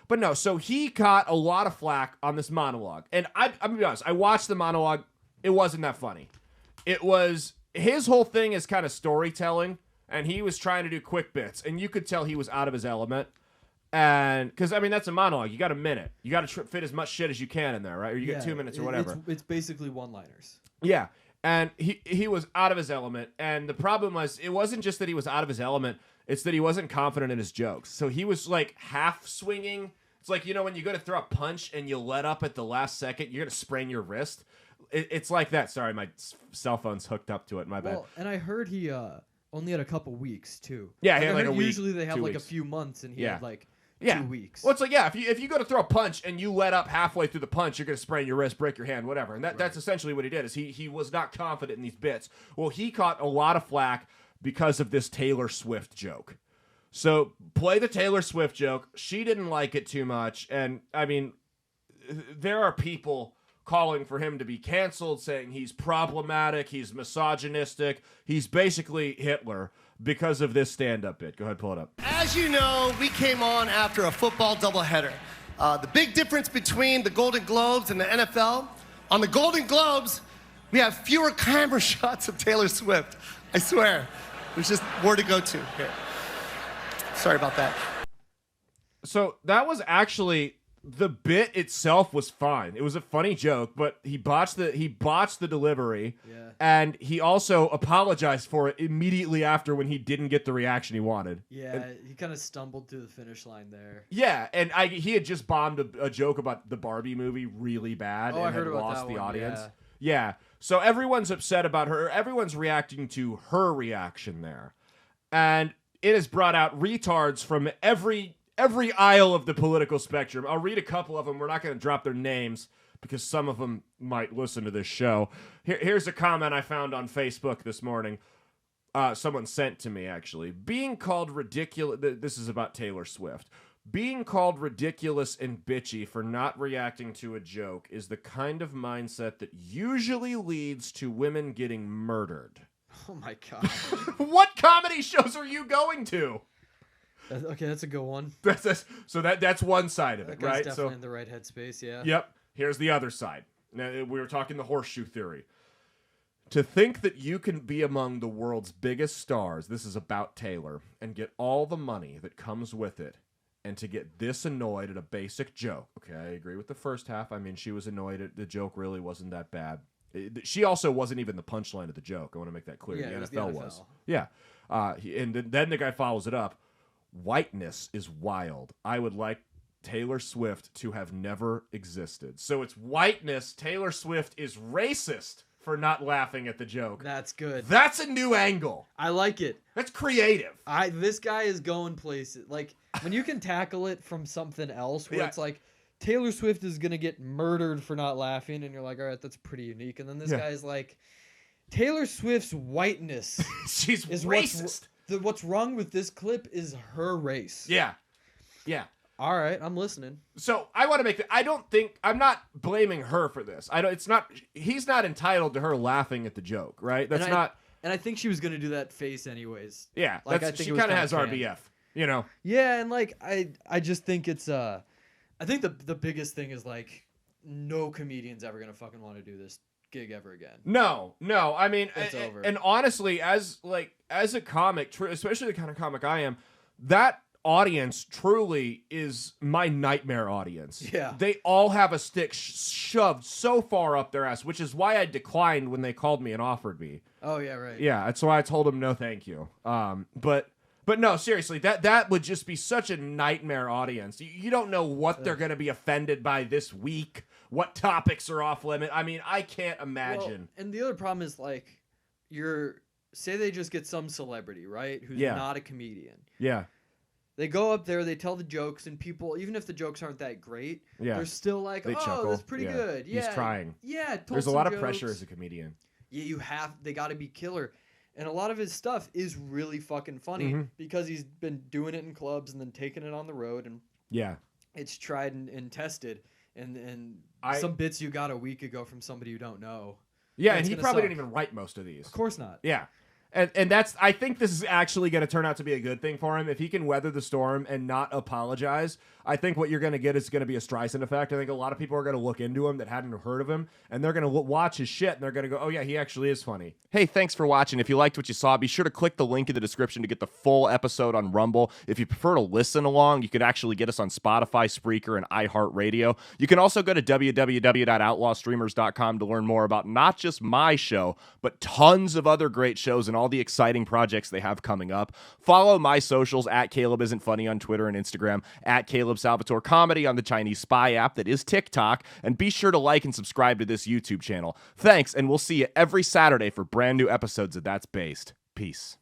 But no, so he caught a lot of flack on this monologue. And I'm going to be honest, I watched the monologue. It wasn't that funny. It was, his whole thing is kind of storytelling, and he was trying to do quick bits, and you could tell he was out of his element. And, because, I mean, that's a monologue. You got a minute. You got to fit as much shit as you can in there, right? Or you get 2 minutes or whatever. It's basically one-liners. Yeah. And he was out of his element. And the problem was, it wasn't just that he was out of his element. It's that he wasn't confident in his jokes. So he was like half swinging. It's like, you know, when you go to throw a punch and you let up at the last second, you're going to sprain your wrist. It's like that. Sorry, my cell phone's hooked up to it. My bad. Well, and I heard he only had a couple weeks, too. Yeah, he had like a week. Usually they have like weeks. a few months, and he had like 2 weeks. Well, it's like, yeah, if you go to throw a punch and you let up halfway through the punch, you're going to sprain your wrist, break your hand, whatever. And that's essentially what he did, is he was not confident in these bits. Well, he caught a lot of flack because of this Taylor Swift joke. So play the Taylor Swift joke. She didn't like it too much. And, I mean, there are people calling for him to be canceled, saying he's problematic, he's misogynistic, he's basically Hitler because of this stand-up bit. Go ahead, pull it up. As you know, we came on after a football doubleheader. The big difference between the Golden Globes and the NFL, on the Golden Globes, we have fewer camera shots of Taylor Swift. I swear. There's just more to go to here. Sorry about that. So that was actually, the bit itself was fine. It was a funny joke, but he botched the delivery, and he also apologized for it immediately after when he didn't get the reaction he wanted. Yeah, he kind of stumbled to the finish line there. Yeah, and he had just bombed a joke about the Barbie movie really bad and had lost the audience. Yeah, so everyone's upset about her. Everyone's reacting to her reaction there, and it has brought out retards from every aisle of the political spectrum. I'll read a couple of them. We're not going to drop their names because some of them might listen to this show. Here's a comment I found on Facebook this morning. Someone sent to me, actually. Being called ridiculous... This is about Taylor Swift. Being called ridiculous and bitchy for not reacting to a joke is the kind of mindset that usually leads to women getting murdered. Oh, my God. What comedy shows are you going to? Okay, that's a good one. So that's one side of it, right? Definitely in the right headspace, yeah. Yep. Here's the other side. Now, we were talking the horseshoe theory. To think that you can be among the world's biggest stars, this is about Taylor, and get all the money that comes with it, and to get this annoyed at a basic joke. Okay, I agree with the first half. I mean, she was annoyed at the joke really wasn't that bad. She also wasn't even the punchline of the joke. I want to make that clear. Yeah, the NFL was. Yeah. And then the guy follows it up. Whiteness is wild. I would like Taylor Swift to have never existed. So it's whiteness. Taylor Swift is racist for not laughing at the joke. That's good. That's a new angle. I like it. That's creative. This guy is going places. Like, when you can tackle it from something else where it's like, Taylor Swift is going to get murdered for not laughing, and you're like, all right, that's pretty unique. And then this guy's like, Taylor Swift's whiteness She's racist. What's wrong with this clip is her race. Yeah. Yeah. All right, I'm listening. So I want to make that. I'm not blaming her for this. He's not entitled to her laughing at the joke, right? And I think she was going to do that face anyways. Yeah. Like, I think she kind of has RBF, you know? Yeah, and like, I just think it's, I think the biggest thing is like, no comedian's ever going to fucking want to do this gig ever again. No. I mean, it's over. And honestly, as a comic, especially the kind of comic I am, that audience truly is my nightmare audience. Yeah. They all have a stick shoved so far up their ass, which is why I declined when they called me and offered me. Oh, yeah, right. Yeah, that's why I told them no thank you. But no, seriously, that would just be such a nightmare audience. You don't know what they're going to be offended by this week, what topics are off limit. I mean, I can't imagine. Well, and the other problem is, like, say they just get some celebrity, right, who's not a comedian. Yeah. They go up there, they tell the jokes, and people, even if the jokes aren't that great, they're still like, they chuckle. That's pretty good. Yeah. He's trying. Yeah, there's a lot of pressure as a comedian. Yeah, they got to be killer. And a lot of his stuff is really fucking funny because he's been doing it in clubs and then taking it on the road, and it's tried and tested. And some bits you got a week ago from somebody you don't know. Yeah, and he probably didn't even write most of these. Of course not. Yeah. And that's, I think this is actually going to turn out to be a good thing for him. If he can weather the storm and not apologize, I think what you're going to get is going to be a Streisand effect. I think a lot of people are going to look into him that hadn't heard of him, and they're going to watch his shit, and they're going to go, oh yeah, he actually is funny. Hey, thanks for watching. If you liked what you saw, be sure to click the link in the description to get the full episode on Rumble. If you prefer to listen along, you could actually get us on Spotify, Spreaker, and iHeartRadio. You can also go to www.outlawstreamers.com to learn more about not just my show, but tons of other great shows and all the exciting projects they have coming up. Follow my socials at Caleb Isn't Funny on Twitter and Instagram, at Caleb Salvatore Comedy on the Chinese Spy app that is TikTok, and be sure to like and subscribe to this YouTube channel. Thanks, and we'll see you every Saturday for brand new episodes of That's Based. Peace.